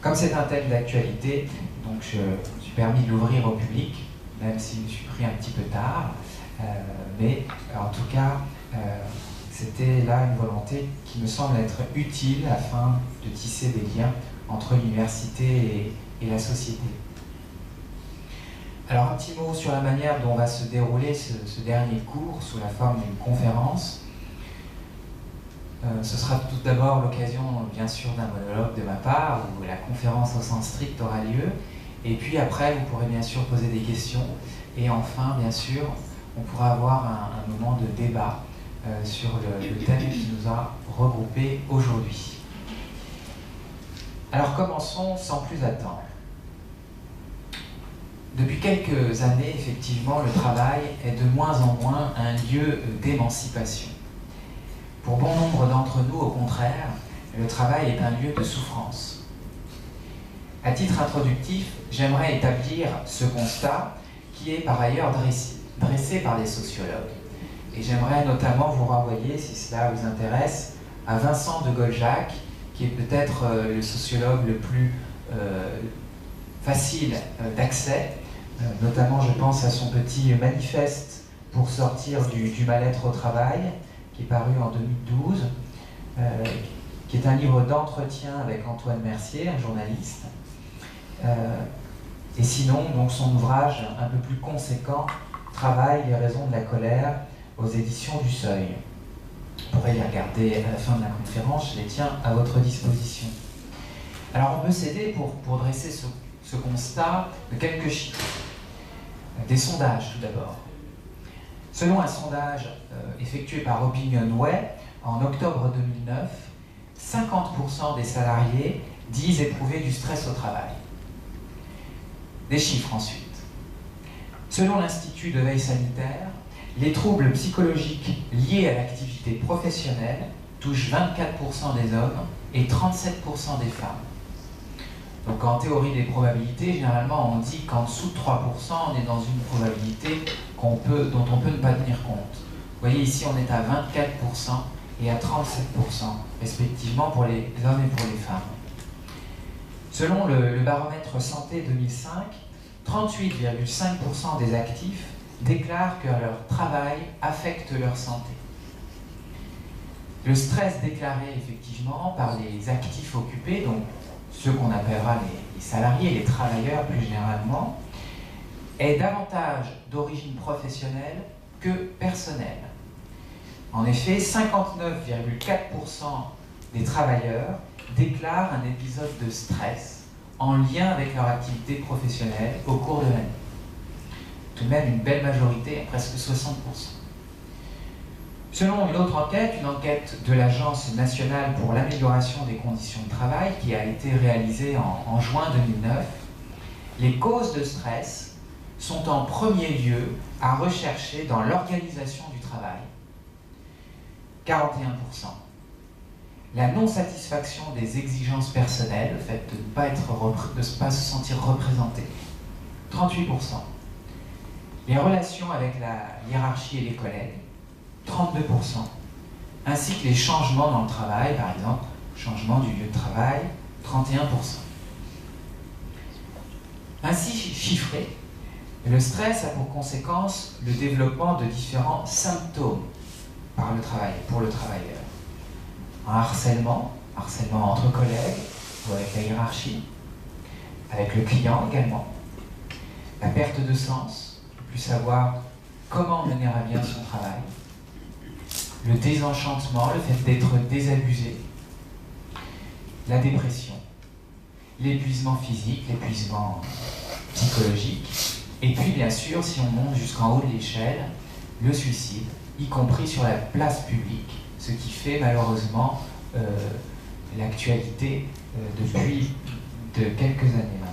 Comme c'est un thème d'actualité, donc je me suis permis de l'ouvrir au public, même s'il me suis pris un petit peu tard, mais en tout cas, c'était là une volonté qui me semble être utile afin de tisser des liens entre l'université et la société. Alors un petit mot sur la manière dont va se dérouler ce dernier cours sous la forme d'une conférence. Ce sera tout d'abord l'occasion, bien sûr, d'un monologue de ma part, où la conférence au sens strict aura lieu. Et puis après, vous pourrez bien sûr poser des questions. Et enfin, bien sûr, on pourra avoir un moment de débat sur le thème qui nous a regroupés aujourd'hui. Alors commençons sans plus attendre. Depuis quelques années, effectivement, le travail est de moins en moins un lieu d'émancipation. Pour bon nombre d'entre nous, au contraire, le travail est un lieu de souffrance. À titre introductif, j'aimerais établir ce constat qui est par ailleurs dressé par les sociologues. Et j'aimerais notamment vous renvoyer, si cela vous intéresse, à Vincent de Goldjacq, qui est peut-être le sociologue le plus facile d'accès. Notamment, je pense à son petit manifeste pour sortir du mal-être au travail, qui est paru en 2012, qui est un livre d'entretien avec Antoine Mercier, un journaliste. Et sinon, donc, son ouvrage un peu plus conséquent, Travail, les raisons de la colère, aux éditions du Seuil. Vous pourrez les regarder à la fin de la conférence, je les tiens à votre disposition. Alors on peut s'aider pour dresser ce constat de quelques chiffres. Des sondages tout d'abord. Selon un sondage effectué par Opinionway en octobre 2009, 50% des salariés disent éprouver du stress au travail. Des chiffres ensuite. Selon l'Institut de veille sanitaire, les troubles psychologiques liés à l'activité professionnelle touchent 24% des hommes et 37% des femmes. Donc en théorie des probabilités, généralement on dit qu'en dessous de 3%, on est dans une probabilité dont on peut ne pas tenir compte. Vous voyez ici, on est à 24% et à 37%, respectivement pour les hommes et pour les femmes. Selon le baromètre santé 2005, 38,5% des actifs déclarent que leur travail affecte leur santé. Le stress déclaré effectivement par les actifs occupés, donc ceux qu'on appellera les salariés, les travailleurs plus généralement, est davantage d'origine professionnelle que personnelle. En effet, 59,4% des travailleurs déclarent un épisode de stress en lien avec leur activité professionnelle au cours de l'année. Tout de même une belle majorité, presque 60%. Selon une autre enquête, une enquête de l'Agence nationale pour l'amélioration des conditions de travail qui a été réalisée en juin 2009, les causes de stress sont en premier lieu à rechercher dans l'organisation du travail, 41%. La non-satisfaction des exigences personnelles, le fait de ne pas se sentir représenté, 38%. Les relations avec la hiérarchie et les collègues, 32%, ainsi que les changements dans le travail, par exemple, changement du lieu de travail, 31%. Ainsi chiffré, le stress a pour conséquence le développement de différents symptômes pour le travailleur. Un harcèlement entre collègues ou avec la hiérarchie, avec le client également, la perte de sens, ne plus savoir comment mener à bien son travail, le désenchantement, le fait d'être désabusé, la dépression, l'épuisement physique, l'épuisement psychologique, et puis bien sûr, si on monte jusqu'en haut de l'échelle, le suicide, y compris sur la place publique, ce qui fait malheureusement l'actualité depuis de quelques années maintenant.